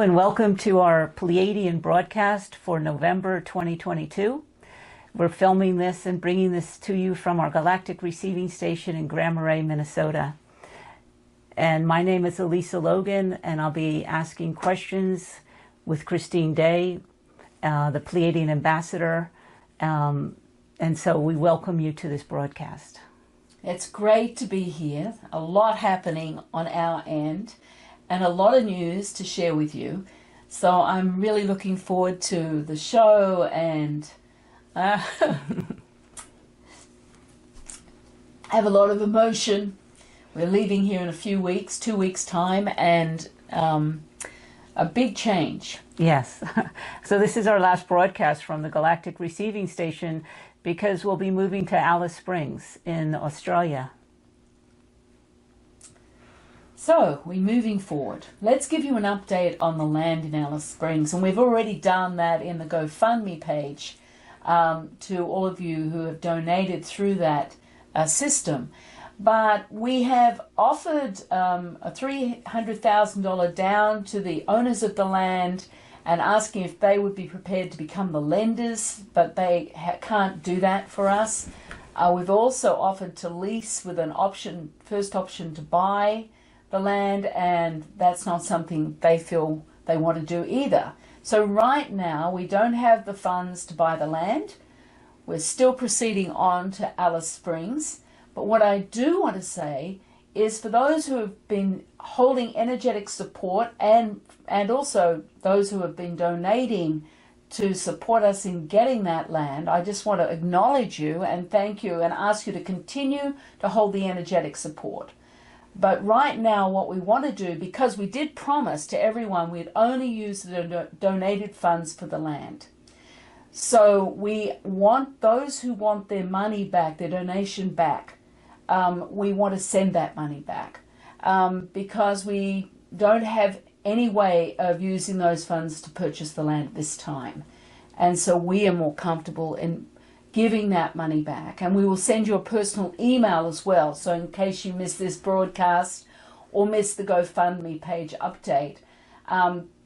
and welcome to our Pleiadian broadcast for November 2022. We're filming this and bringing this to you from our galactic receiving station in Grand Marais, Minnesota. And my name is Elisa Logan, and I'll be asking questions with Christine Day, the Pleiadian ambassador. And so we welcome you to this broadcast. It's great to be here. A lot happening on our end and a lot of news to share with you. So I'm really looking forward to the show and I have a lot of emotion. We're leaving here in a few weeks, 2 weeks time, and a big change. Yes. So this is our last broadcast from the Galactic Receiving Station because we'll be moving to Alice Springs in Australia. So we're moving forward. Let's give you an update on the land in Alice Springs, and we've already done that in the GoFundMe page to all of you who have donated through that system. But we have offered a $300,000 down to the owners of the land and asking if they would be prepared to become the lenders, but they can't do that for us. We've also offered to lease with an option, first option to buy the land, and that's not something they feel they want to do either. So right now we don't have the funds to buy the land. We're still proceeding on to Alice Springs. But what I do want to say is for those who have been holding energetic support and also those who have been donating to support us in getting that land, I just want to acknowledge you and thank you and ask you to continue to hold the energetic support. But right now what we want to do, because we did promise to everyone we'd only use the donated funds for the land. So we want those who want their money back, their donation back, we want to send that money back because we don't have any way of using those funds to purchase the land at this time. And so we are more comfortable in giving that money back, and we will send you a personal email as well, so in case you miss this broadcast or miss the GoFundMe page update,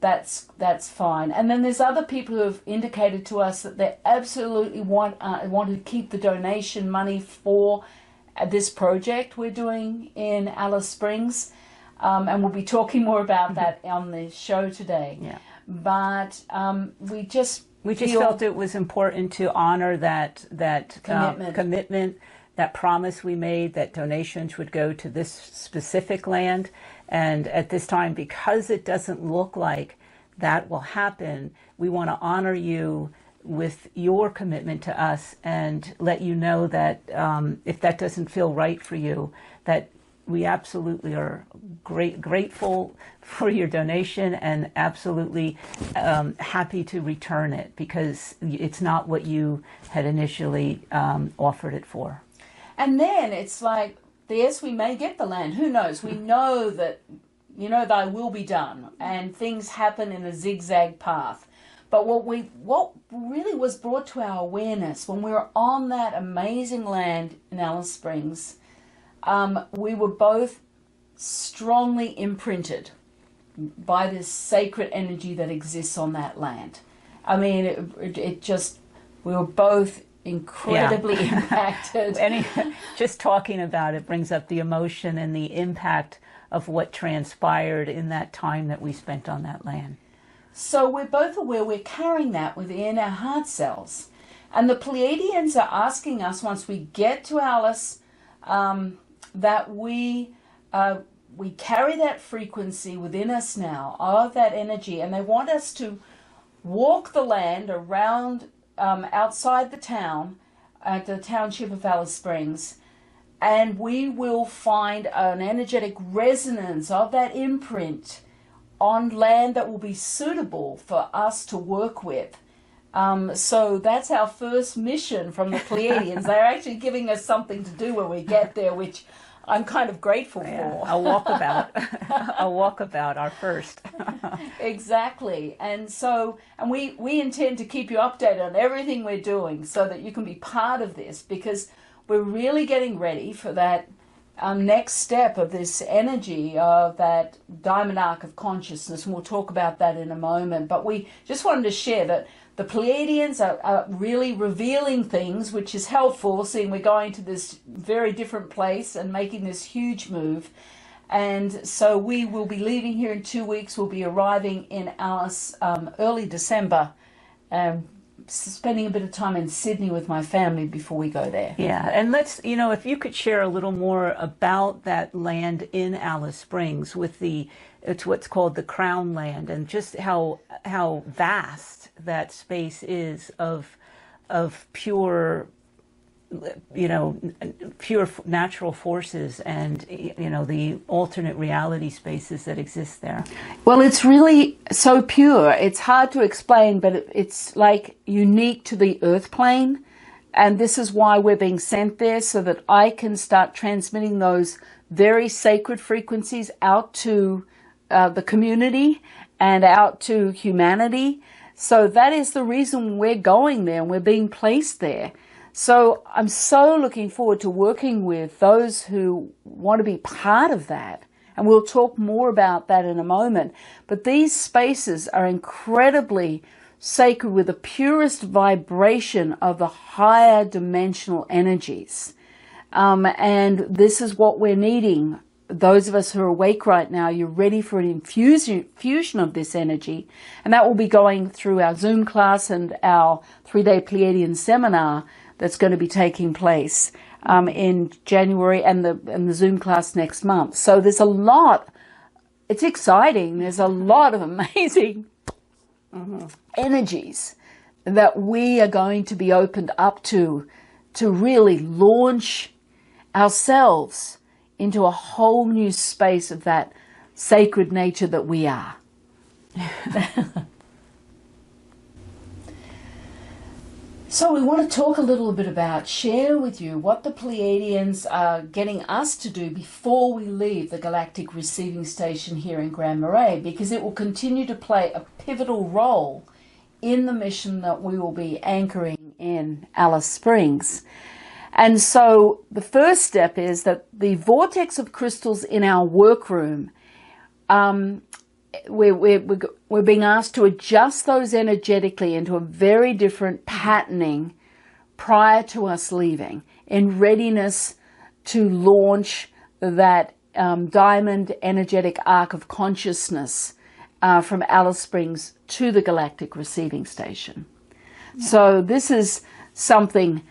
that's fine. And then there's other people who have indicated to us that they absolutely want to keep the donation money for this project we're doing in Alice Springs, and we'll be talking more about that on the show today. Yeah. But we just felt it was important to honor that commitment, that promise we made, that donations would go to this specific land. And at this time, because it doesn't look like that will happen, we want to honor you with your commitment to us and let you know that if that doesn't feel right for you, that we absolutely are grateful for your donation and absolutely happy to return it because it's not what you had initially offered it for. And then it's like, yes, we may get the land. Who knows? We know that, thy will be done and things happen in a zigzag path. But what really was brought to our awareness when we were on that amazing land in Alice Springs, we were both strongly imprinted by this sacred energy that exists on that land. I mean, we were both incredibly impacted. Just talking about it brings up the emotion and the impact of what transpired in that time that we spent on that land. So we're both aware we're carrying that within our heart cells. And the Pleiadians are asking us once we get to Alice that we carry that frequency within us now of that energy, and they want us to walk the land around outside the town at the township of Alice Springs, and we will find an energetic resonance of that imprint on land that will be suitable for us to work with. So that's our first mission from the Pleiadians. They're actually giving us something to do when we get there, which I'm kind of grateful for. A walkabout, our first. Exactly. And we intend to keep you updated on everything we're doing so that you can be part of this, because we're really getting ready for that next step of this energy of that diamond arc of consciousness, and we'll talk about that in a moment. But we just wanted to share that the Pleiadians are really revealing things, which is helpful, seeing we're going to this very different place and making this huge move. And so we will be leaving here in 2 weeks. We'll be arriving in Alice early December, spending a bit of time in Sydney with my family before we go there. Yeah, and let's, if you could share a little more about that land in Alice Springs it's what's called the Crown Land, and just how vast that space is of pure pure natural forces and the alternate reality spaces that exist there. Well, it's really so pure. It's hard to explain, but it's like unique to the earth plane, and this is why we're being sent there, so that I can start transmitting those very sacred frequencies out to the community and out to humanity. So that is the reason we're going there and we're being placed there. So I'm so looking forward to working with those who want to be part of that. And we'll talk more about that in a moment. But these spaces are incredibly sacred, with the purest vibration of the higher dimensional energies. And this is what we're needing. Those of us who are awake right now, you're ready for an infusion of this energy. And that will be going through our Zoom class and our 3-day Pleiadian seminar that's going to be taking place in January, and the Zoom class next month. So there's a lot. It's exciting. There's a lot of amazing energies that we are going to be opened up to really launch ourselves into a whole new space of that sacred nature that we are. So we want to talk a little bit about, share with you what the Pleiadians are getting us to do before we leave the galactic receiving station here in Grand Marais, because it will continue to play a pivotal role in the mission that we will be anchoring in Alice Springs. And so the first step is that the vortex of crystals in our workroom, we're being asked to adjust those energetically into a very different patterning prior to us leaving, in readiness to launch that diamond energetic arc of consciousness from Alice Springs to the galactic receiving station. Yeah. So this is something,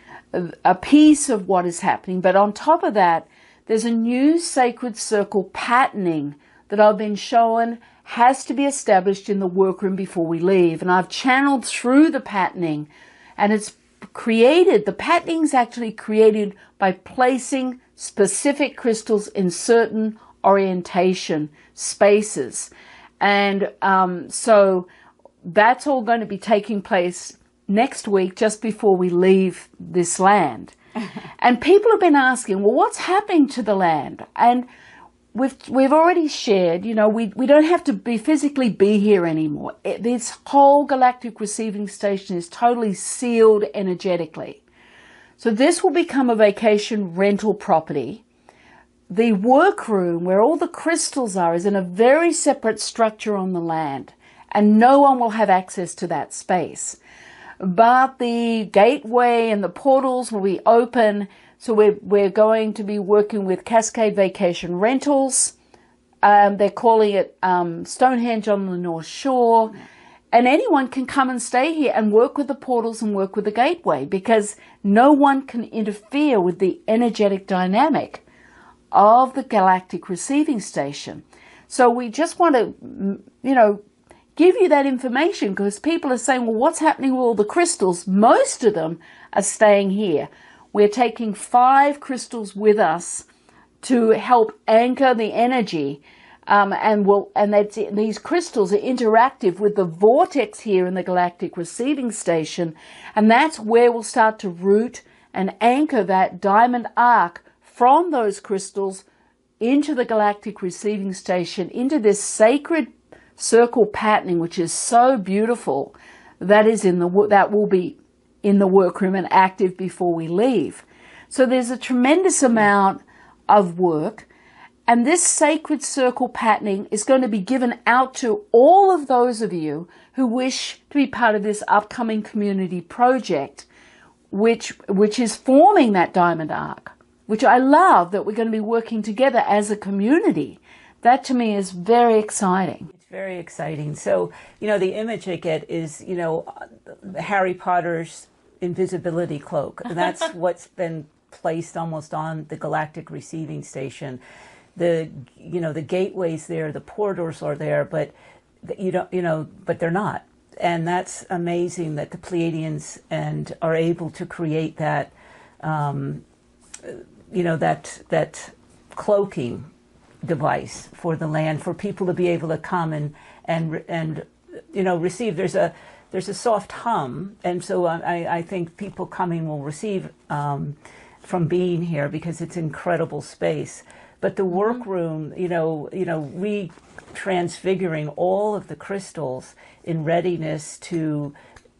a piece of what is happening. But on top of that, there's a new sacred circle patterning that I've been shown has to be established in the workroom before we leave. And I've channeled through the patterning, and it's created, the patterning is actually created by placing specific crystals in certain orientation spaces. And so that's all going to be taking place next week, just before we leave this land. And people have been asking, well, what's happening to the land? And we've already shared, we don't have to physically be here anymore. This whole galactic receiving station is totally sealed energetically. So this will become a vacation rental property. The workroom, where all the crystals are, is in a very separate structure on the land, and no one will have access to that space. But the gateway and the portals will be open. So we're going to be working with Cascade Vacation Rentals. They're calling it Stonehenge on the North Shore. And anyone can come and stay here and work with the portals and work with the gateway, because no one can interfere with the energetic dynamic of the galactic receiving station. So we just want to, give you that information, because people are saying, well, what's happening with all the crystals? Most of them are staying here. We're taking 5 crystals with us to help anchor the energy, these crystals are interactive with the vortex here in the galactic receiving station, and that's where we'll start to root and anchor that diamond arc from those crystals into the galactic receiving station, into this sacred circle patterning, which is so beautiful, that will be in the workroom and active before we leave. So there's a tremendous amount of work. And this sacred circle patterning is going to be given out to all of those of you who wish to be part of this upcoming community project, which is forming that diamond arc, which I love that we're going to be working together as a community. That to me is very exciting. It's very exciting. So, the image I get is, Harry Potter's invisibility cloak. And that's what's been placed almost on the galactic receiving station. The gateways there, the portals are there, but but they're not. And that's amazing that the Pleiadians are able to create that, that cloaking device for the land, for people to be able to come and receive. There's a soft hum, and so I think people coming will receive from being here, because it's incredible space. But the workroom, transfiguring all of the crystals in readiness to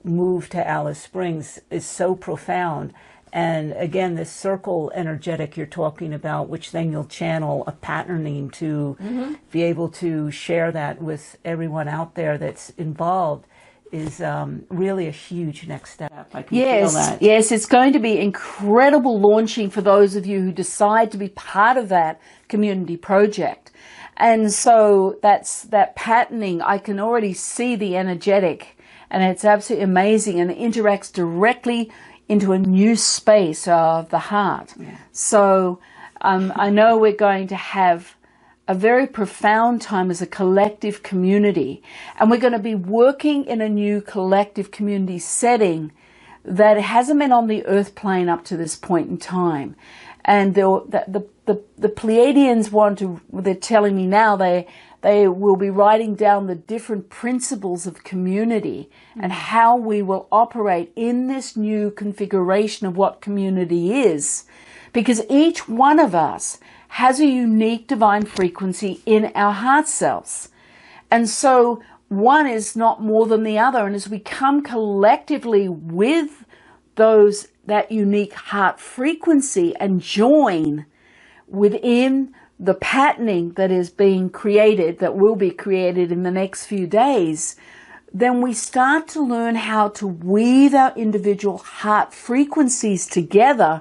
move to Alice Springs is so profound. And again, this circle energetic you're talking about, which then you'll channel a patterning to be able to share that with everyone out there that's involved, is really a huge next step. I can feel that. Yes, it's going to be incredible launching for those of you who decide to be part of that community project. And so that patterning, I can already see the energetic, and it's absolutely amazing, and it interacts directly into a new space of the heart. Yeah. So I know we're going to have a very profound time as a collective community, and we're going to be working in a new collective community setting that hasn't been on the earth plane up to this point in time. And the Pleiadians they're telling me now they will be writing down the different principles of community and how we will operate in this new configuration of what community is, because each one of us has a unique divine frequency in our heart cells. And so one is not more than the other. And as we come collectively with that unique heart frequency and join within the patterning that is being created, that will be created in the next few days, then we start to learn how to weave our individual heart frequencies together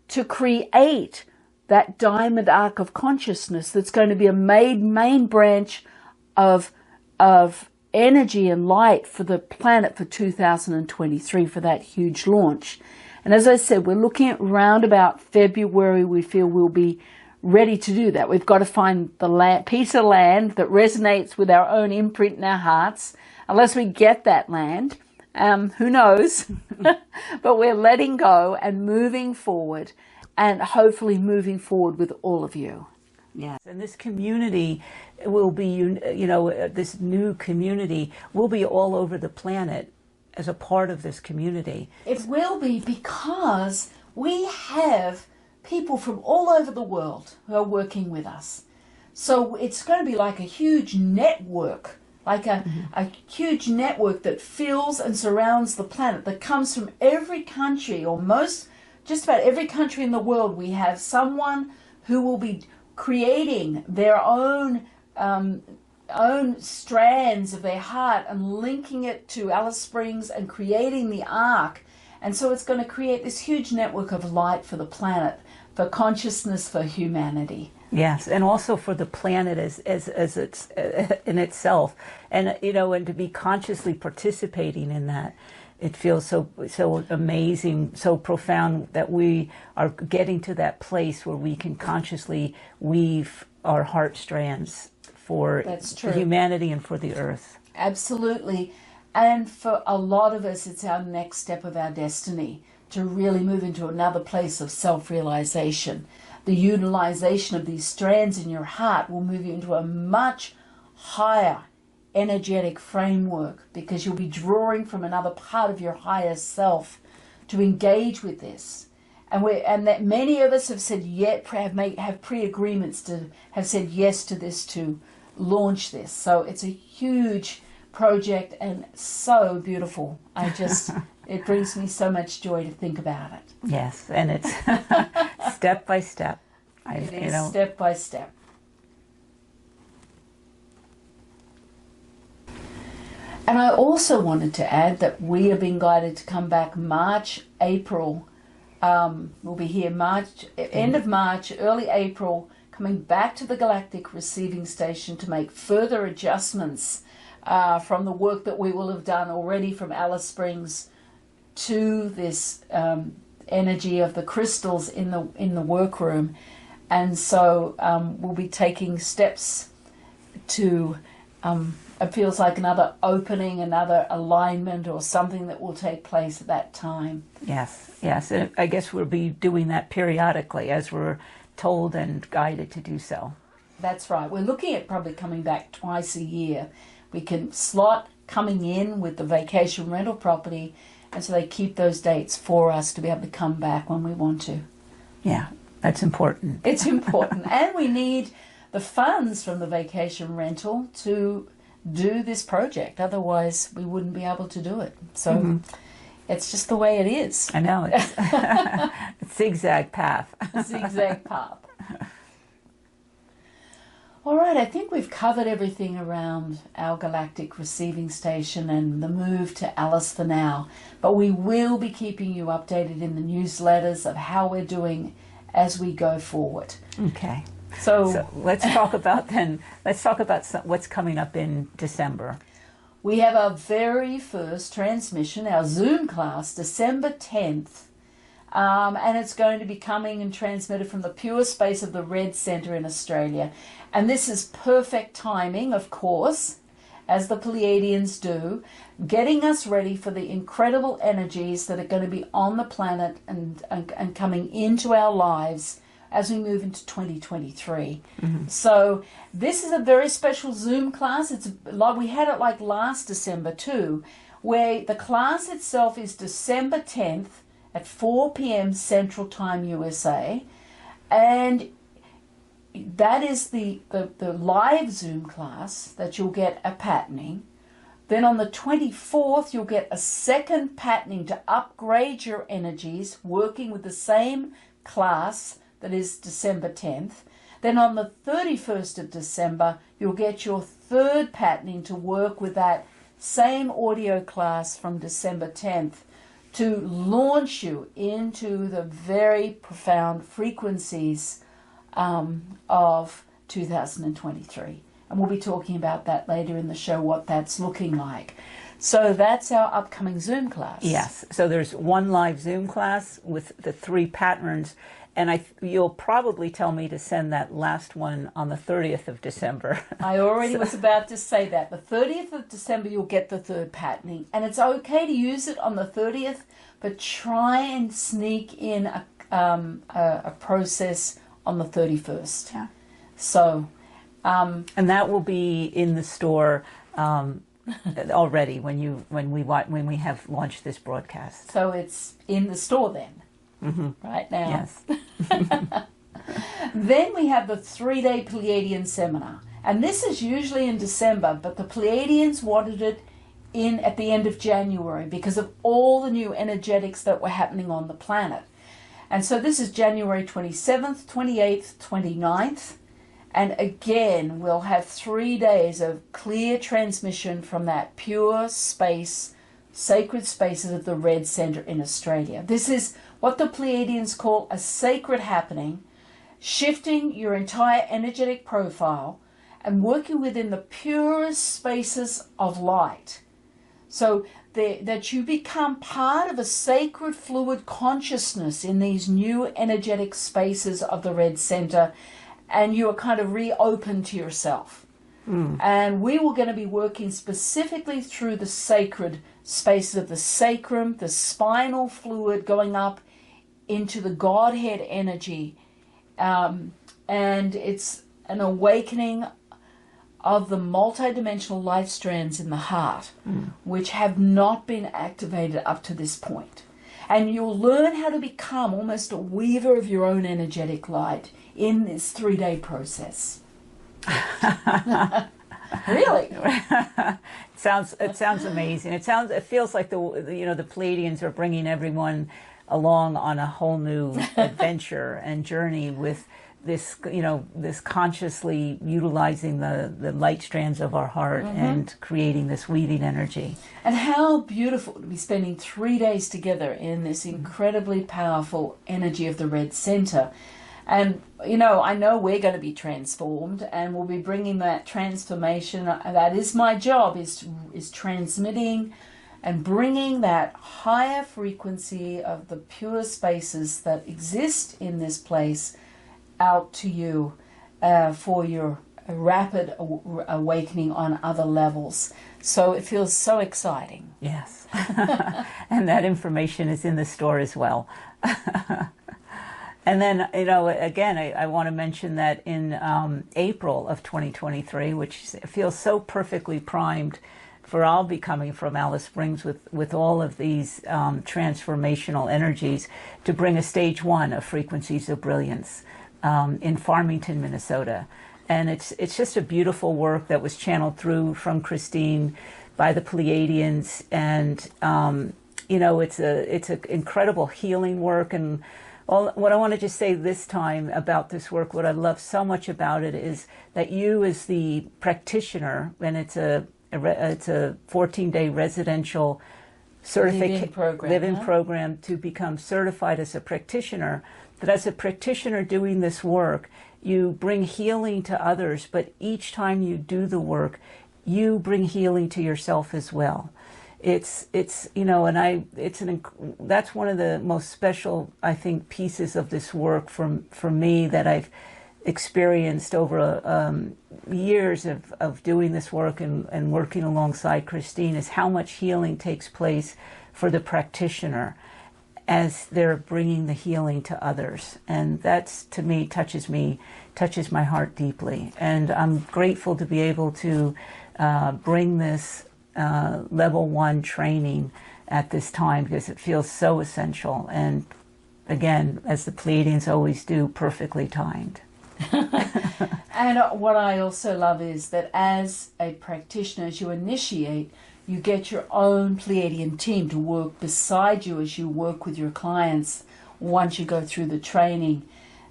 to create that diamond arc of consciousness that's going to be a main branch of energy and light for the planet for 2023, for that huge launch. And as I said, we're looking at round about February. We feel we'll be ready to do that. We've got to find the piece of land that resonates with our own imprint in our hearts. Unless we get that land, who knows? But we're letting go and moving forward, and hopefully moving forward with all of you. Yes, and this community will be, this new community will be all over the planet as a part of this community. It will be, because we have people from all over the world who are working with us. So it's going to be like a huge network, like a huge network that fills and surrounds the planet, that comes from every country, or just about every country in the world. We have someone who will be creating their own strands of their heart and linking it to Alice Springs and creating the arc. And so it's going to create this huge network of light for the planet, for consciousness, for humanity. Yes, and also for the planet as it's in itself, and and to be consciously participating in that. It feels so amazing, so profound, that we are getting to that place where we can consciously weave our heart strands for humanity and for the earth. Absolutely. And for a lot of us, it's our next step of our destiny, to really move into another place of self-realization. The utilization of these strands in your heart will move you into a much higher energetic framework, because you'll be drawing from another part of your higher self to engage with this. And that many of us have said have pre-agreements to have said yes to this, to launch this. So it's a huge project and so beautiful. It brings me so much joy to think about it. Yes, and it's step by step. It is step by step. And I also wanted to add that we are being guided to come back March, April. We'll be here end of March, early April, coming back to the Galactic Receiving Station to make further adjustments from the work that we will have done already from Alice Springs to this energy of the crystals in the workroom. And so we'll be taking steps to, it feels like another opening, another alignment or something that will take place at that time. Yes. And I guess we'll be doing that periodically as we're told and guided to do so. That's right. We're looking at probably coming back twice a year. We can slot coming in with the vacation rental property, and so they keep those dates for us to be able to come back when we want to. Yeah, that's important. It's important. And we need the funds from the vacation rental to do this project. Otherwise, we wouldn't be able to do it. So it's just the way it is. I know. It's a zigzag path. Zigzag path. All right, I think we've covered everything around our galactic receiving station and the move to Alice for now. But we will be keeping you updated in the newsletters of how we're doing as we go forward. Okay. So let's talk about what's coming up in December. We have our very first transmission, our Zoom class, December 10th. And it's going to be coming and transmitted from the pure space of the Red Centre in Australia. And this is perfect timing, of course, as the Pleiadians do, getting us ready for the incredible energies that are going to be on the planet and coming into our lives as we move into 2023. So this is a very special Zoom class. It's like we had it like last December too, where the class itself is December 10th at 4 p.m. Central Time USA, and that is the live Zoom class that you'll get a patterning. Then on the 24th, you'll get a second patterning to upgrade your energies, working with the same class that is December 10th. Then on the 31st of December, you'll get your third patterning to work with that same audio class from December 10th to launch you into the very profound frequencies of 2023. And we'll be talking about that later in the show, what that's looking like. So that's our upcoming Zoom class. Yes. So there's one live Zoom class with the 3 patterns. And you'll probably tell me to send that last one on the 30th of December. I already was about to say that. The 30th of December, you'll get the third patterning. And it's okay to use it on the 30th, but try and sneak in a process on the 31st. Yeah. So... and that will be in the store already when we have launched this broadcast. So it's in the store then. Right now. Yes. Then we have the 3-day Pleiadian seminar. And this is usually in December, but the Pleiadians wanted it at the end of January because of all the new energetics that were happening on the planet. And so this is January 27th, 28th, 29th. And again, we'll have 3 days of clear transmission from that pure space, sacred spaces of the Red Centre in Australia. This is what the Pleiadians call a sacred happening, shifting your entire energetic profile and working within the purest spaces of light. So that you become part of a sacred fluid consciousness in these new energetic spaces of the Red Centre, and you are kind of reopened to yourself. And we were going to be working specifically through the sacred spaces of the sacrum, the spinal fluid going up into the Godhead energy. And it's an awakening of the multidimensional life strands in the heart, which have not been activated up to this point. And you'll learn how to become almost a weaver of your own energetic light in this 3-day process. Really? It sounds amazing. It feels like the Pleiadians are bringing everyone along on a whole new adventure and journey with this, this consciously utilizing the light strands of our heart and creating this weaving energy. And how beautiful to be spending 3 days together in this incredibly powerful energy of the red center. And, I know we're going to be transformed, and we'll be bringing that transformation. That is my job, is transmitting and bringing that higher frequency of the pure spaces that exist in this place out to you for your rapid awakening on other levels. So it feels so exciting. Yes. And that information is in the store as well. And then, again, I want to mention that in April of 2023, which feels so perfectly primed for I'll be coming from Alice Springs with all of these transformational energies to bring a stage 1 of Frequencies of Brilliance in Farmington, Minnesota. And it's just a beautiful work that was channeled through from Christine by the Pleiadians. And, it's an incredible healing work. And what I want to just say this time about this work, what I love so much about it is that you as the practitioner, and it's a 14-day residential living program to become certified as a practitioner, that as a practitioner doing this work, you bring healing to others, but each time you do the work, you bring healing to yourself as well. That's one of the most special, I think, pieces of this work for me that I've experienced over years of doing this work and working alongside Christine, is how much healing takes place for the practitioner as they're bringing the healing to others. And that's, to me, touches my heart deeply. And I'm grateful to be able to bring this level 1 training at this time, because it feels so essential. And again, as the Pleiadians always do, perfectly timed. And what I also love is that as a practitioner, as you initiate, you get your own Pleiadian team to work beside you as you work with your clients once you go through the training.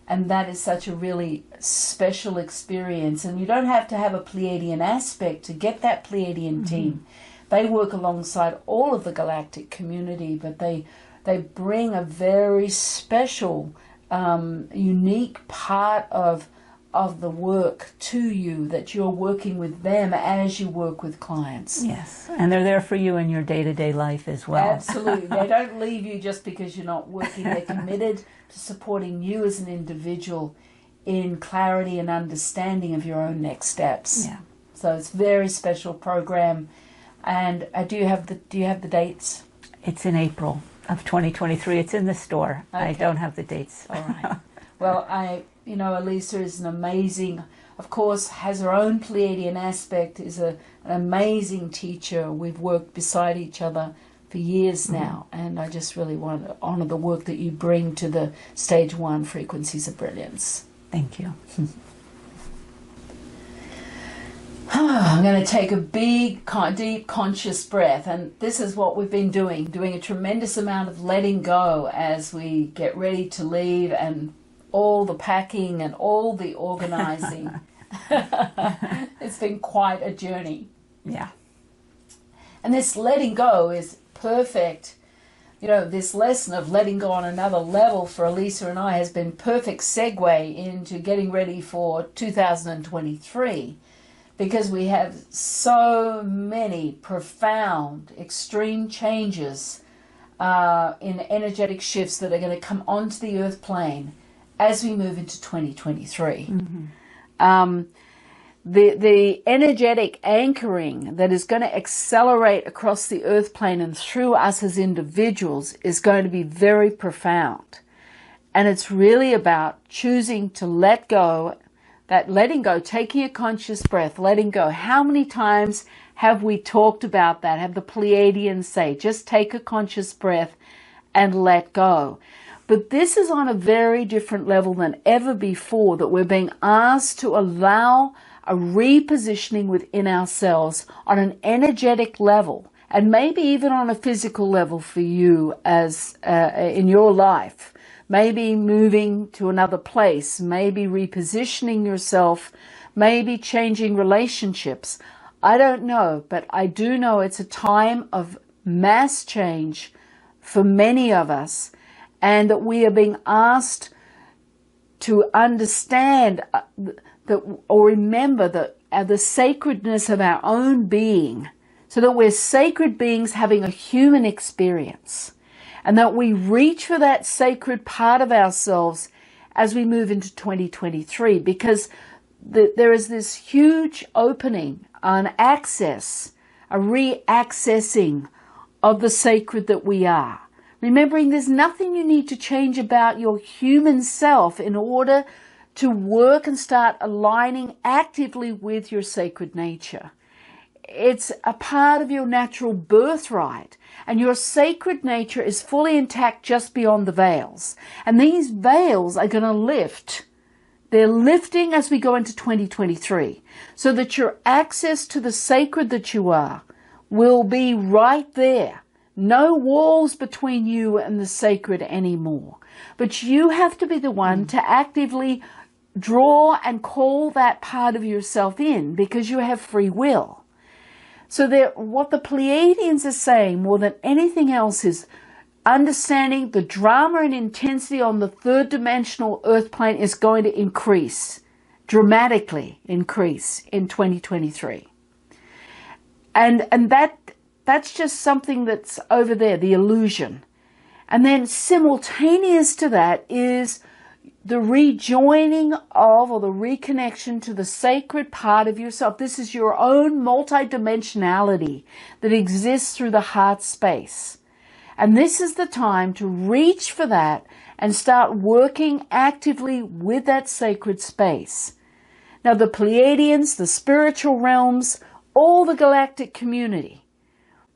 And that is such a really special experience. And you don't have to have a Pleiadian aspect to get that Pleiadian team. They work alongside all of the galactic community, but they bring a very special, unique part of the work to you, that you're working with them as you work with clients. Yes, and they're there for you in your day-to-day life as well. Absolutely. They don't leave you just because you're not working. They're committed to supporting you as an individual in clarity and understanding of your own next steps. Yeah. So it's a very special program. And do you have the dates? It's in April of 2023. It's in the store. Okay. I don't have the dates. All right. Well, Elisa is an amazing, of course, has her own Pleiadian aspect, is an amazing teacher. We've worked beside each other for years now, and I just really want to honor the work that you bring to the stage 1 Frequencies of Brilliance. Thank you. I'm going to take a big, deep, conscious breath, and this is what we've been doing a tremendous amount of letting go as we get ready to leave, and all the packing and all the organizing. It's been quite a journey. Yeah. And this letting go is perfect. This lesson of letting go on another level for Elisa and I has been perfect segue into getting ready for 2023, because we have so many profound, extreme changes in energetic shifts that are going to come onto the earth plane as we move into 2023. The energetic anchoring that is going to accelerate across the earth plane and through us as individuals is going to be very profound. And it's really about choosing to let go, that letting go, taking a conscious breath, letting go. How many times have we talked about that? Have the Pleiadians say, just take a conscious breath and let go. But this is on a very different level than ever before, that we're being asked to allow a repositioning within ourselves on an energetic level. and maybe even on a physical level for you as in your life, maybe moving to another place, maybe repositioning yourself, maybe changing relationships. I don't know, but I do know it's a time of mass change for many of us, and that we are being asked to understand that, or remember the sacredness of our own being, so that we're sacred beings having a human experience, and that we reach for that sacred part of ourselves as we move into 2023, because there is this huge opening, an access, a re-accessing of the sacred that we are. Remembering there's nothing you need to change about your human self in order to work and start aligning actively with your sacred nature. It's a part of your natural birthright, and your sacred nature is fully intact just beyond the veils. And these veils are going to lift. They're lifting as we go into 2023, so that your access to the sacred that you are will be right there. No walls between you and the sacred anymore. But you have to be the one to actively draw and call that part of yourself in, because you have free will. So what the Pleiadians are saying more than anything else is understanding the drama and intensity on the third dimensional earth plane is going to increase, dramatically increase in 2023. And that's just something that's over there, the illusion. And then simultaneous to that is the rejoining of, or the reconnection to, the sacred part of yourself. This is your own multidimensionality that exists through the heart space. And this is the time to reach for that and start working actively with that sacred space. Now, the Pleiadians, the spiritual realms, all the galactic community,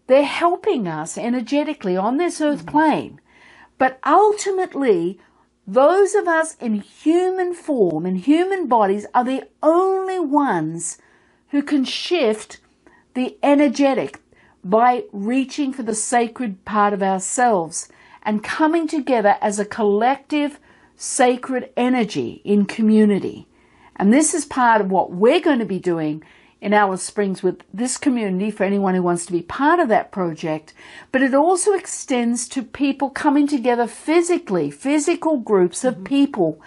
they're helping us energetically on this earth plane. But ultimately, those of us in human form, in human bodies, are the only ones who can shift the energetic by reaching for the sacred part of ourselves and coming together as a collective sacred energy in community. And this is part of what we're going to be doing in Alice Springs with this community for anyone who wants to be part of that project. But it also extends to people coming together physically, physical groups of people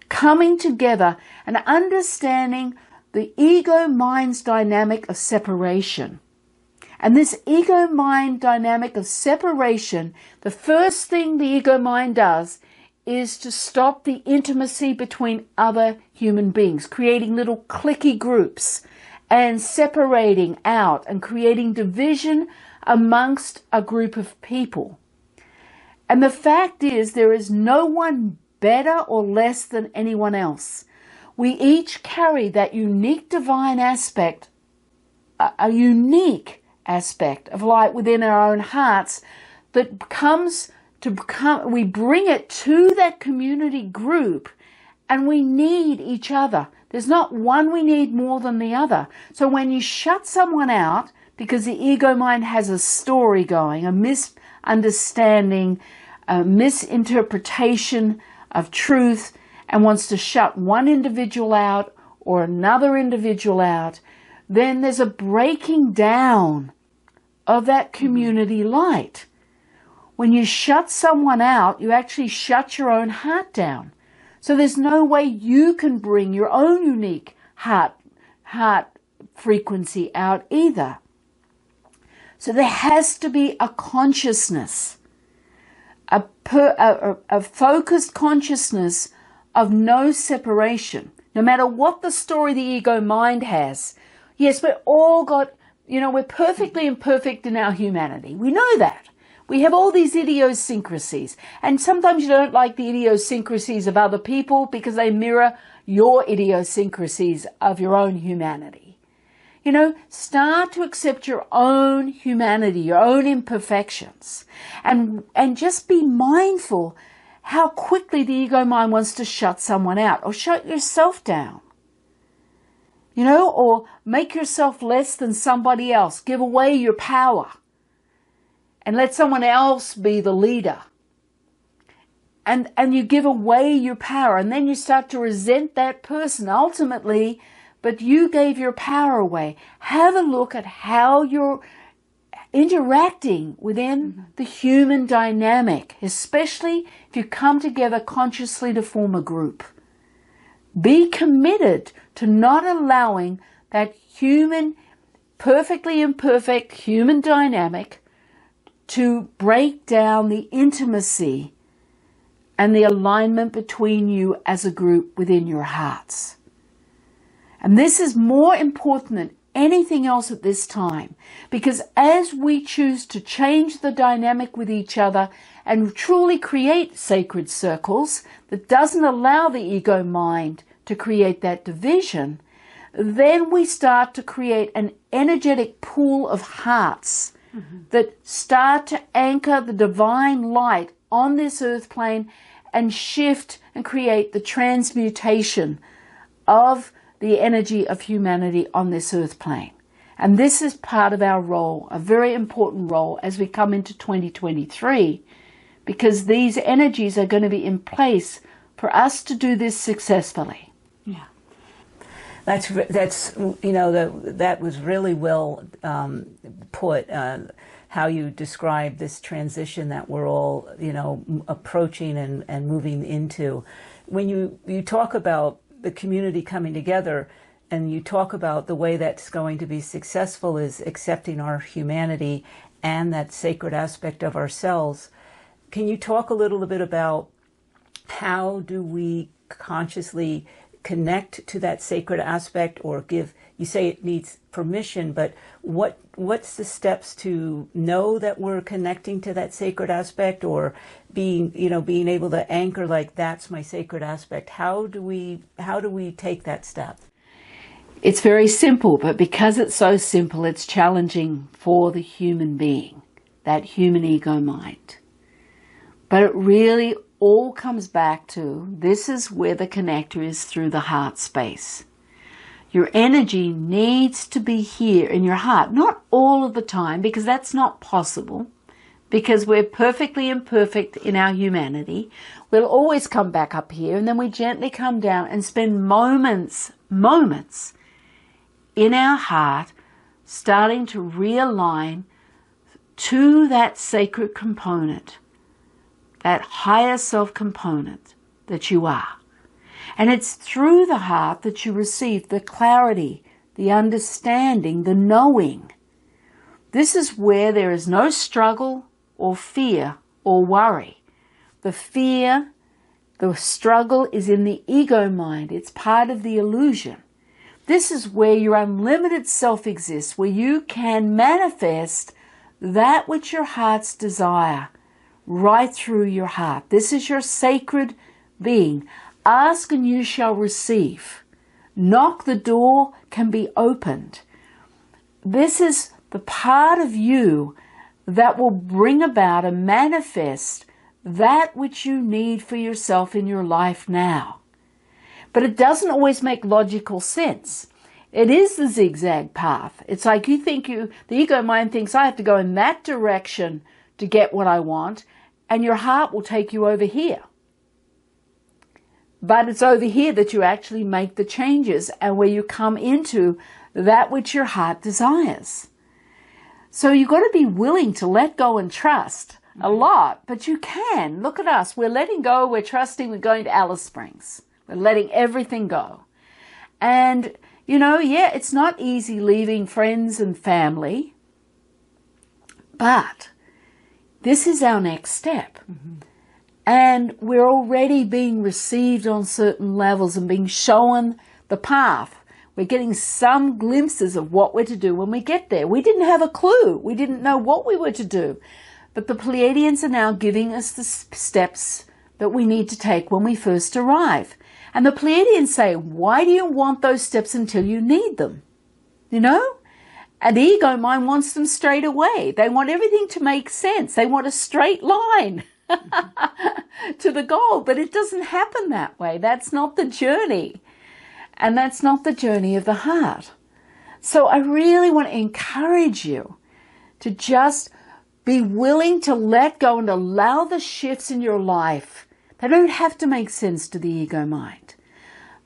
coming together and understanding the ego-mind's dynamic of separation. And this ego-mind dynamic of separation, the first thing the ego-mind does is to stop the intimacy between other human beings, creating little cliquey groups and separating out and creating division amongst a group of people. And the fact is, there is no one better or less than anyone else. We each carry that unique divine aspect, a unique aspect of light within our own hearts that comes to become, we bring it to that community group, and we need each other. There's not one we need more than the other. So when you shut someone out because the ego mind has a story going, a misunderstanding, a misinterpretation of truth, and wants to shut one individual out or another individual out, then there's a breaking down of that community light. When you shut someone out, you actually shut your own heart down. So there's no way you can bring your own unique heart frequency out either. So there has to be a consciousness, a focused consciousness of no separation, no matter what the story the ego mind has. Yes, we're all got, we're perfectly imperfect in our humanity. We know that. We have all these idiosyncrasies, and sometimes you don't like the idiosyncrasies of other people because they mirror your idiosyncrasies of your own humanity. Start to accept your own humanity, your own imperfections, and just be mindful how quickly the ego mind wants to shut someone out or shut yourself down. Or make yourself less than somebody else, give away your power. and let someone else be the leader. And you give away your power, and then you start to resent that person ultimately, but you gave your power away. Have a look at how you're interacting within the human dynamic, especially if you come together consciously to form a group. Be committed to not allowing that human, perfectly imperfect human dynamic to break down the intimacy and the alignment between you as a group within your hearts. And this is more important than anything else at this time, because as we choose to change the dynamic with each other and truly create sacred circles that doesn't allow the ego mind to create that division, then we start to create an energetic pool of hearts that start to anchor the divine light on this earth plane and shift and create the transmutation of the energy of humanity on this earth plane. And this is part of our role, a very important role as we come into 2023, because these energies are going to be in place for us to do this successfully. Yeah. That's you know, that was really well put, how you describe this transition that we're all, you know, approaching and moving into. When you talk about the community coming together, and you talk about the way that's going to be successful is accepting our humanity and that sacred aspect of ourselves. Can you talk a little bit about how do we consciously connect to that sacred aspect, or give, you say it needs permission, but what's the steps to know that we're connecting to that sacred aspect, or being able to anchor, like, that's my sacred aspect? How do we take that step? It's very simple, but because it's so simple, it's challenging for the human being, that human ego mind. But it really all comes back to, this is where the connector is, through the heart space. Your energy needs to be here in your heart, not all of the time, because that's not possible, because we're perfectly imperfect in our humanity. We'll always come back up here, and then we gently come down and spend moments in our heart, starting to realign to that sacred component, that higher self component that you are. And it's through the heart that you receive the clarity, the understanding, the knowing. This is where there is no struggle or fear or worry. The fear, the struggle is in the ego mind. It's part of the illusion. This is where your unlimited self exists, where you can manifest that which your hearts desire right through your heart. This is your sacred being. Ask and you shall receive. Knock, the door can be opened. This is the part of you that will bring about and manifest that which you need for yourself in your life now. But it doesn't always make logical sense. It is the zigzag path. It's like the ego mind thinks, I have to go in that direction to get what I want, and your heart will take you over here. But it's over here that you actually make the changes and where you come into that which your heart desires. So you've got to be willing to let go and trust a lot, but you can. Look at us. We're letting go. We're trusting. We're going to Alice Springs. We're letting everything go. And, it's not easy leaving friends and family, but this is our next step. Mm-hmm. And we're already being received on certain levels and being shown the path. We're getting some glimpses of what we're to do when we get there. We didn't have a clue. We didn't know what we were to do. But the Pleiadians are now giving us the steps that we need to take when we first arrive. And the Pleiadians say, why do you want those steps until you need them? And the ego mind wants them straight away. They want everything to make sense. They want a straight line to the goal. But it doesn't happen that way. That's not the journey. And that's not the journey of the heart. So I really want to encourage you to just Be willing to let go and allow the shifts in your life. They don't have to make sense to the ego mind.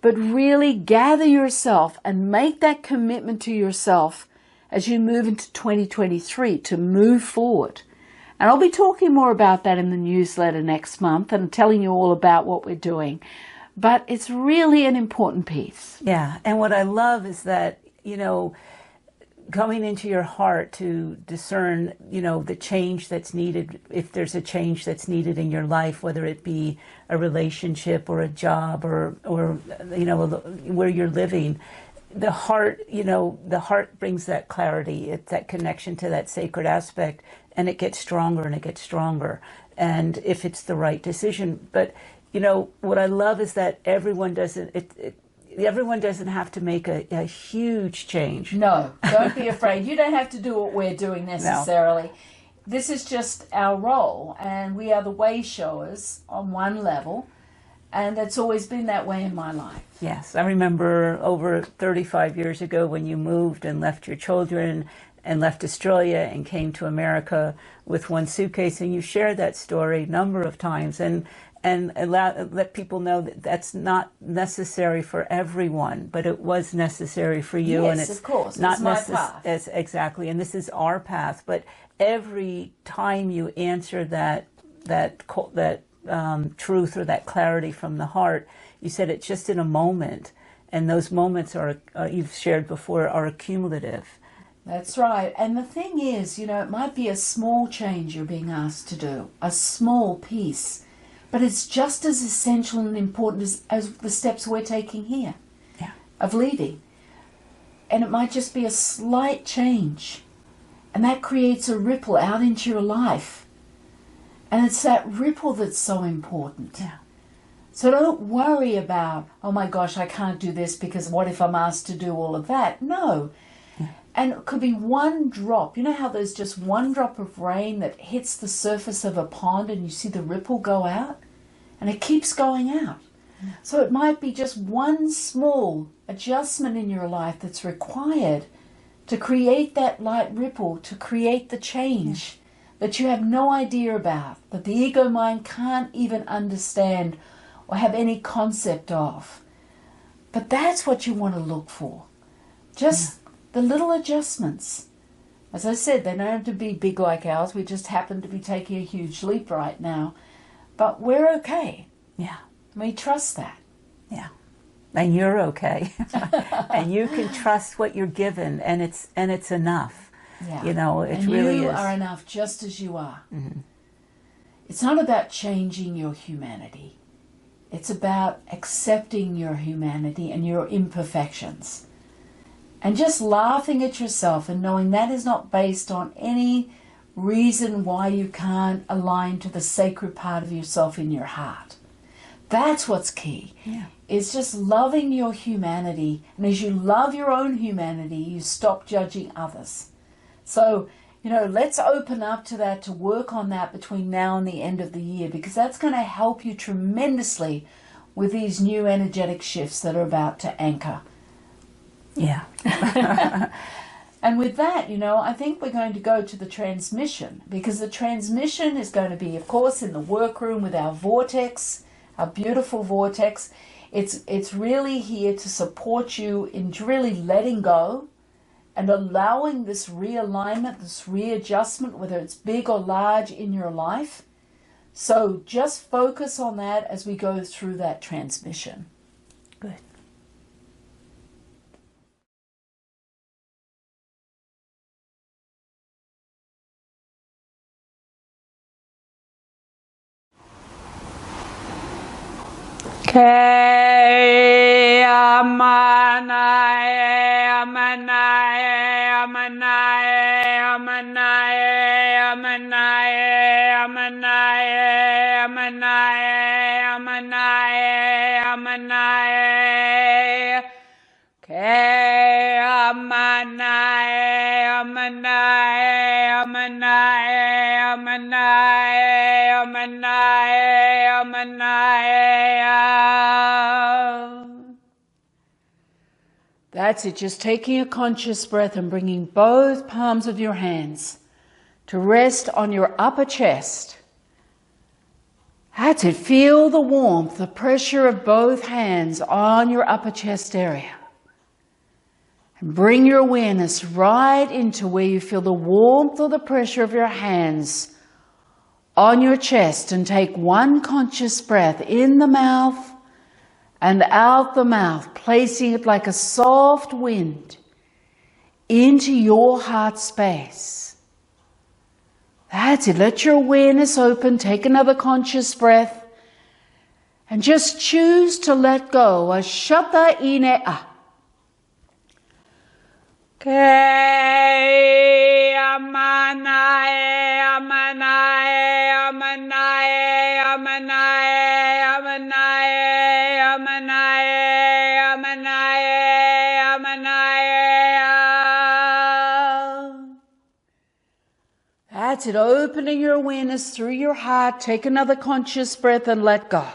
But really gather yourself and make that commitment to yourself as you move into 2023 to move forward. And I'll be talking more about that in the newsletter next month and telling you all about what we're doing. But it's really an important piece. Yeah, and what I love is that, going into your heart to discern, the change that's needed, if there's a change that's needed in your life, whether it be a relationship or a job or where you're living. The heart, the heart brings that clarity. It's that connection to that sacred aspect, and it gets stronger and it gets stronger. And if it's the right decision, but what I love is that everyone doesn't have to make a huge change. No, don't be afraid. You don't have to do what we're doing necessarily. No. This is just our role, and we are the way showers on one level, and it's always been that way in my life. Yes, I remember over 35 years ago when you moved and left your children and left Australia and came to America with one suitcase, and you shared that story a number of times, and let people know that that's not necessary for everyone, but it was necessary for you. Yes, and it's of course. Not it's my path. Exactly, and this is our path. But every time you answer that truth or that clarity from the heart, you said it's just in a moment, and those moments are you've shared before are accumulative. That's right. And the thing is, it might be a small change you're being asked to do, a small piece. But it's just as essential and important as the steps we're taking here, of leaving. And it might just be a slight change. And that creates a ripple out into your life. And it's that ripple that's so important. Yeah. So don't worry about, oh my gosh, I can't do this because what if I'm asked to do all of that? No. Yeah. And it could be one drop. You know how there's just one drop of rain that hits the surface of a pond and you see the ripple go out? And it keeps going out. Yeah. So it might be just one small adjustment in your life that's required to create that light ripple, to create the change that you have no idea about, that the ego mind can't even understand or have any concept of. But that's what you want to look for. Just the little adjustments. As I said, they don't have to be big like ours. We just happen to be taking a huge leap right now. But we're okay. Yeah. We trust that. Yeah. And you're okay. And you can trust what you're given, and it's enough. Yeah. It really is. You are enough just as you are. Mm-hmm. It's not about changing your humanity. It's about accepting your humanity and your imperfections. And just laughing at yourself and knowing that is not based on any reason why you can't align to the sacred part of yourself in your heart. That's what's key. Yeah. It's just loving your humanity. And as you love your own humanity, you stop judging others. So, let's open up to that, to work on that between now and the end of the year, because that's going to help you tremendously with these new energetic shifts that are about to anchor. Yeah. And with that, I think we're going to go to the transmission, because the transmission is going to be, of course, in the workroom with our vortex, our beautiful vortex. It's really here to support you in really letting go and allowing this realignment, this readjustment, whether it's big or large in your life. So just focus on that as we go through that transmission. Good. That's it, just taking a conscious breath and bringing both palms of your hands to rest on your upper chest. That's it. Feel the warmth, the pressure of both hands on your upper chest area. And bring your awareness right into where you feel the warmth or the pressure of your hands on your chest, and take one conscious breath in the mouth and out the mouth, placing it like a soft wind into your heart space. That's it. Let your awareness open. Take another conscious breath and just choose to let go. Ashata ine a. Ke amanae, amanae, amanae, amanae, amanae, amanae, amanae, amanae. That's it. Opening your awareness through your heart. Take another conscious breath and let go.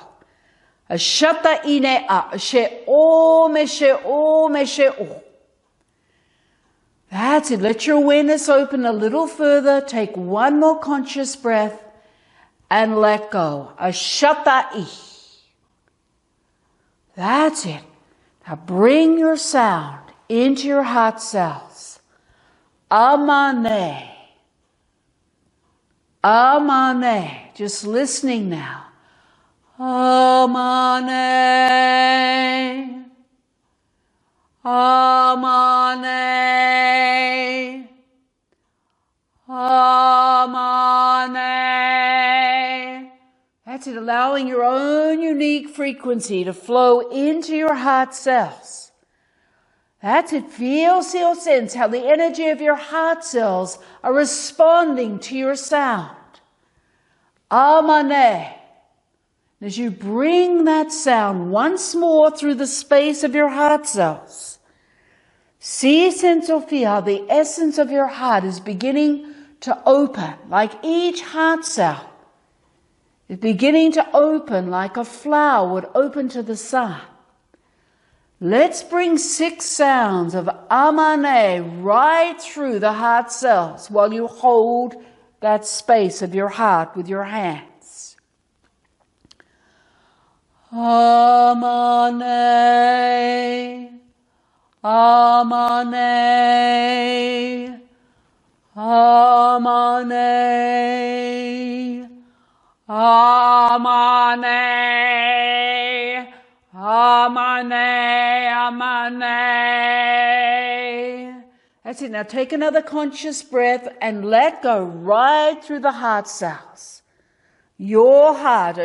Ashata ine a. She o, me she o, me she o. That's it. Let your awareness open a little further. Take one more conscious breath and let go. Ashata-i. That's it. Now bring your sound into your heart cells. Amane. Amane. Just listening now. Amane. Amane, amane. That's it, allowing your own unique frequency to flow into your heart cells. That's it, feel, sense how the energy of your heart cells are responding to your sound. Amane. As you bring that sound once more through the space of your heart cells, see, sense, or feel how the essence of your heart is beginning to open, like each heart cell is beginning to open like a flower would open to the sun. Let's bring 6 sounds of amane right through the heart cells while you hold that space of your heart with your hands. Amane, amane, amane, amane, amane, amane. That's it. Now take another conscious breath and let go right through the heart cells. Your heart,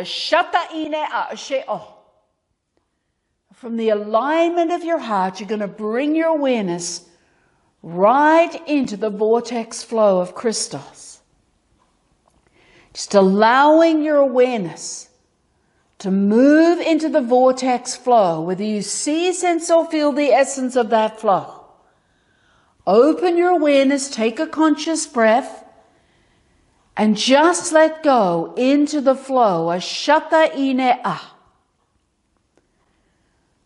from the alignment of your heart, you're going to bring your awareness right into the vortex flow of crystals. Just allowing your awareness to move into the vortex flow, whether you see, sense, or feel the essence of that flow. Open your awareness, take a conscious breath, and just let go into the flow. Ashata ine a.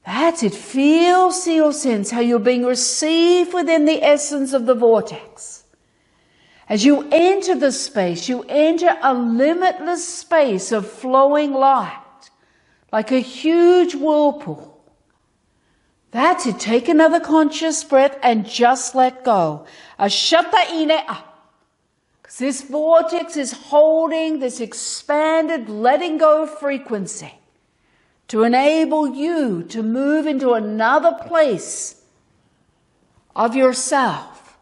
That's it. Feel, see, or sense how you're being received within the essence of the vortex. As you enter the space, you enter a limitless space of flowing light, like a huge whirlpool. That's it. Take another conscious breath and just let go. Ashata ine a. This vortex is holding this expanded letting go frequency to enable you to move into another place of yourself.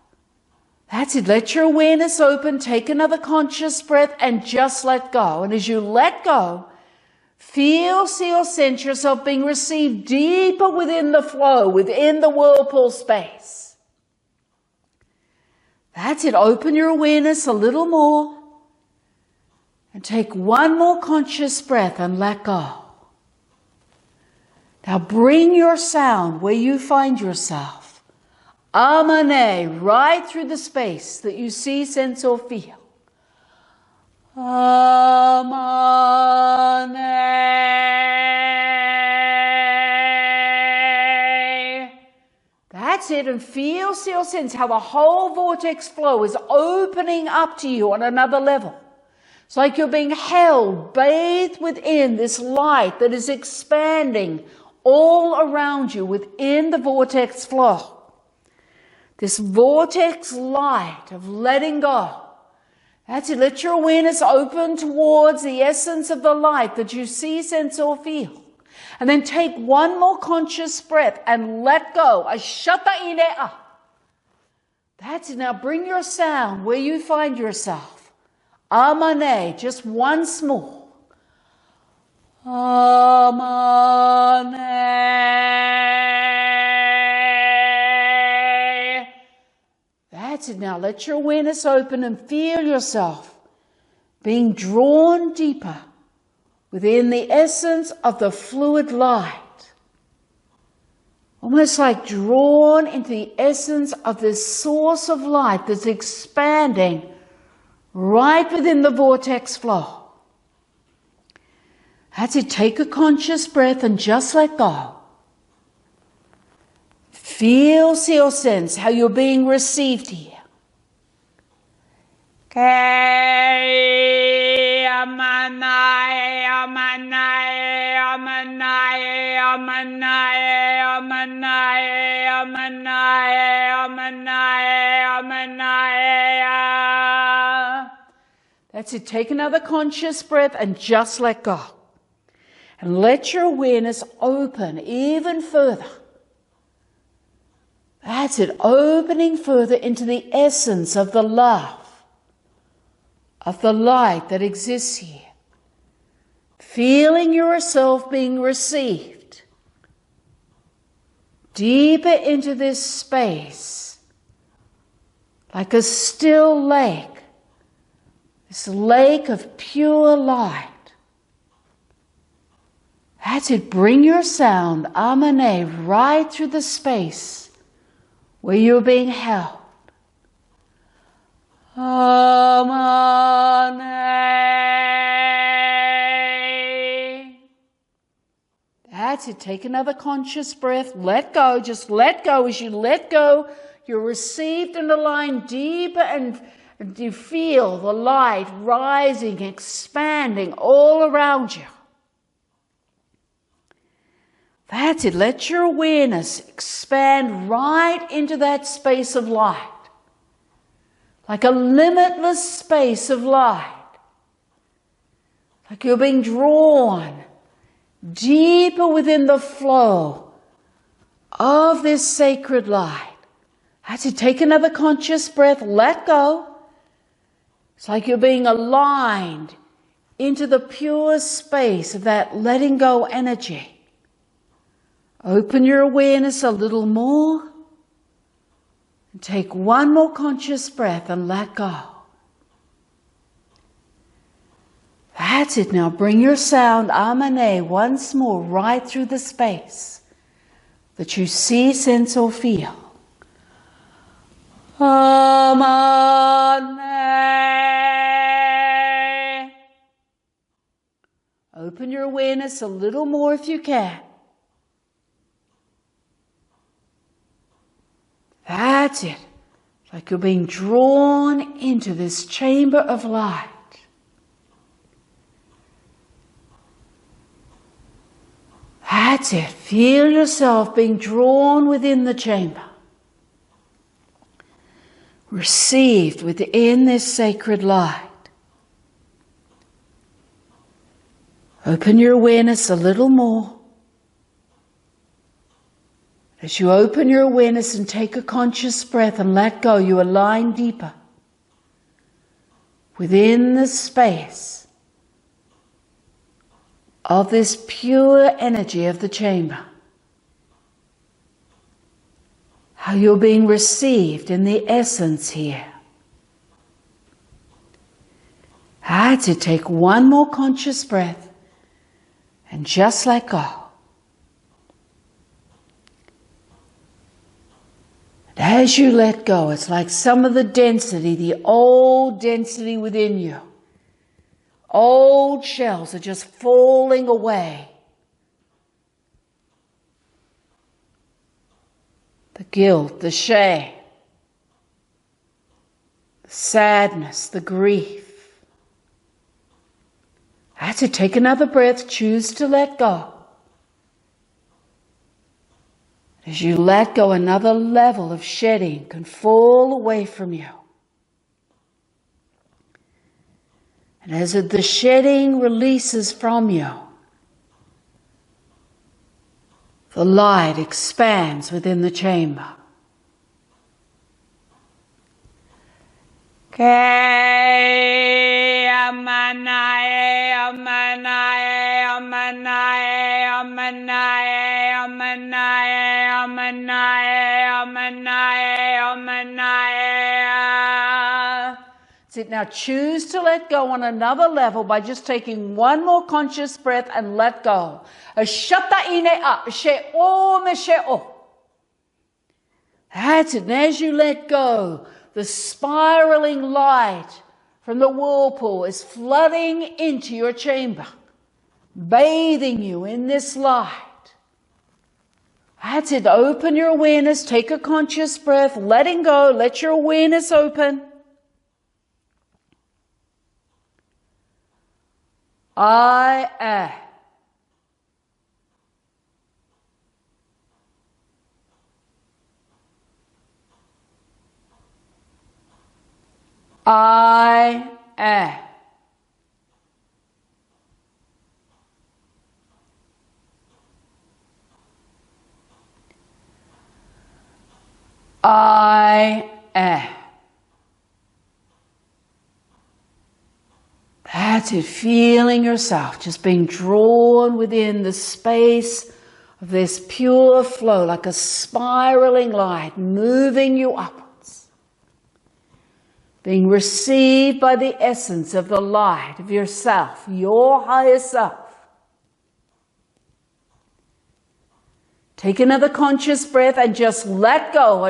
That's it. Let your awareness open. Take another conscious breath and just let go. And as you let go, feel, see, or sense yourself being received deeper within the flow, within the whirlpool space. That's it. Open your awareness a little more and take one more conscious breath and let go. Now bring your sound where you find yourself. Amane, right through the space that you see, sense, or feel. Amane. That's That's it, and feel sense how the whole vortex flow is opening up to you on another level. It's like you're being held, bathed within this light that is expanding all around you within the vortex flow. This vortex light of letting go. That's it. Let your awareness open towards the essence of the light that you see, sense, or feel. And then take one more conscious breath and let go. That's it. Now bring your sound where you find yourself. Amane, just once more. Amane. That's it. Now let your awareness open and feel yourself being drawn deeper within the essence of the fluid light. Almost like drawn into the essence of this source of light that's expanding right within the vortex flow. That's it. Take a conscious breath and just let go. Feel, see or sense how you're being received here. That's it. Take another conscious breath and just let go. And let your awareness open even further. That's it. Opening further into the essence of the love, of the light that exists here. Feeling yourself being received deeper into this space, like a still lake, this lake of pure light. That's it. Bring your sound, Amane, right through the space where you're being held. Amane. That's it. Take another conscious breath. Let go. Just let go. As you let go, you're received and aligned deeper, and you feel the light rising, expanding all around you. That's it. Let your awareness expand right into that space of light. Like a limitless space of light. Like you're being drawn deeper within the flow of this sacred light. That's it. Take another conscious breath. Let go. It's like you're being aligned into the pure space of that letting go energy. Open your awareness a little more. And take one more conscious breath and let go. That's it. Now bring your sound, Amane, once more right through the space that you see, sense, or feel. Amane. Open your awareness a little more if you can. That's it. It's like you're being drawn into this chamber of light. That's it. Feel yourself being drawn within the chamber. Received within this sacred light. Open your awareness a little more. As you open your awareness and take a conscious breath and let go, you align deeper within the space of this pure energy of the chamber. How you're being received in the essence here. That's it. Take one more conscious breath and just let go. As you let go, it's like some of the density, the old density within you. Old shells are just falling away. the guilt, the shame, the sadness, the grief. That's it. Take another breath. Choose to let go. As you let go, another level of shedding can fall away from you. And as the shedding releases from you, the light expands within the chamber. So now choose to let go on another level by just taking one more conscious breath and let go. That's it. And as you let go, the spiraling light from the whirlpool is flooding into your chamber, bathing you in this light. That's it. Open your awareness. Take a conscious breath. Letting go. Let your awareness open. I am. I am. I am. That's it, feeling yourself just being drawn within the space of this pure flow, like a spiraling light, moving you upwards. Being received by the essence of the light of yourself, your higher self. Take another conscious breath and just let go.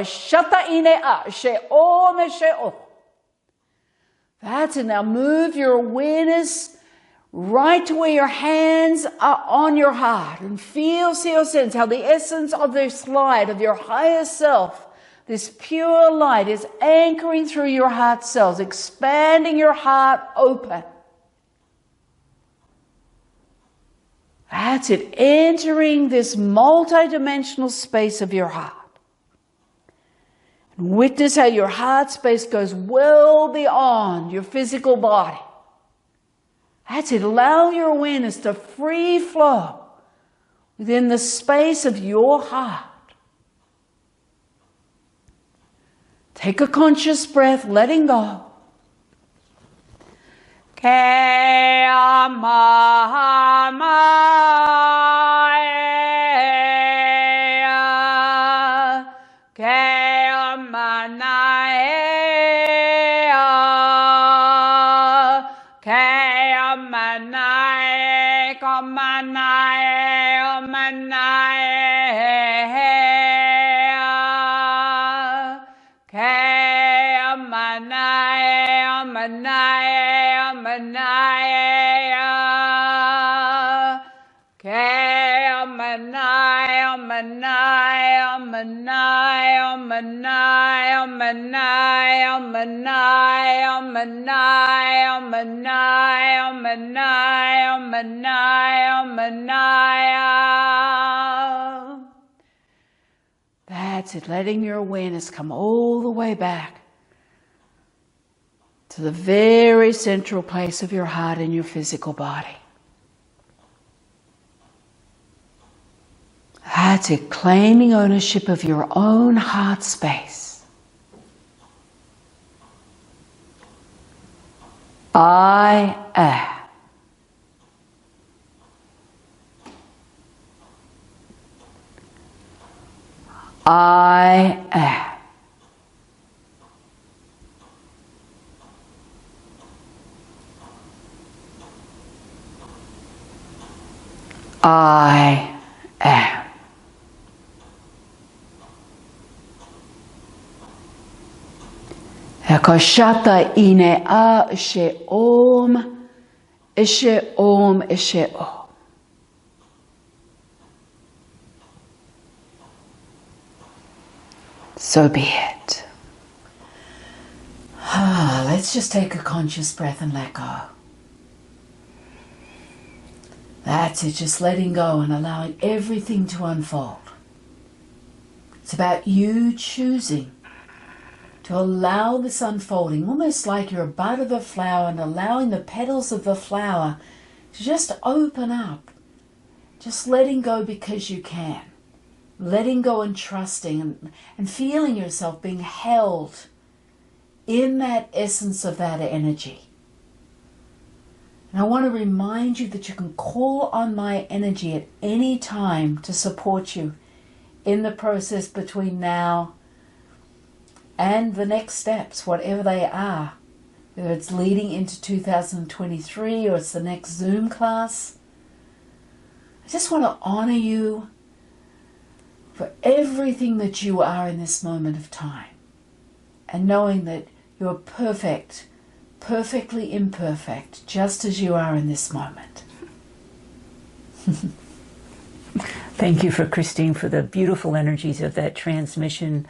That's it. Now move your awareness right to where your hands are on your heart and feel, sense how the essence of this light of your higher self, this pure light, is anchoring through your heart cells, expanding your heart open. That's it. Entering this multidimensional space of your heart. And witness how your heart space goes well beyond your physical body. That's it. Allow your awareness to free flow within the space of your heart. Take a conscious breath, letting go. That's it, letting your awareness come all the way back to the very central place of your heart in your physical body. That's it, claiming ownership of your own heart space. I am. I am. I am. Ekashata ine a ishe om, ishe om, ishe om. So be it. Let's just take a conscious breath and let go. That's it, just letting go and allowing everything to unfold. It's about you choosing to allow this unfolding, almost like you're a bud of a flower, and allowing the petals of the flower to just open up. Just letting go because you can. Letting go and trusting and feeling yourself being held in that essence of that energy. And I want to remind you that you can call on my energy at any time to support you in the process between now and the next steps, whatever they are. Whether it's leading into 2023 or it's the next Zoom class. I just want to honor you for everything that you are in this moment of time. And knowing that you're perfect, perfectly imperfect, just as you are in this moment. Thank you for Christine for the beautiful energies of that transmission.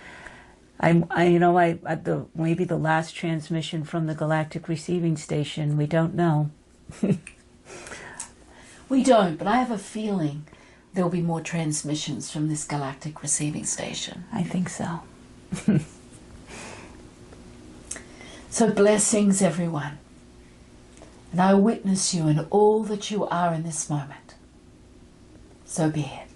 Maybe the last transmission from the Galactic Receiving Station. We don't know. We don't, but I have a feeling there'll be more transmissions from this Galactic Receiving Station. I think so. So blessings, everyone. And I witness you in all that you are in this moment. So be it.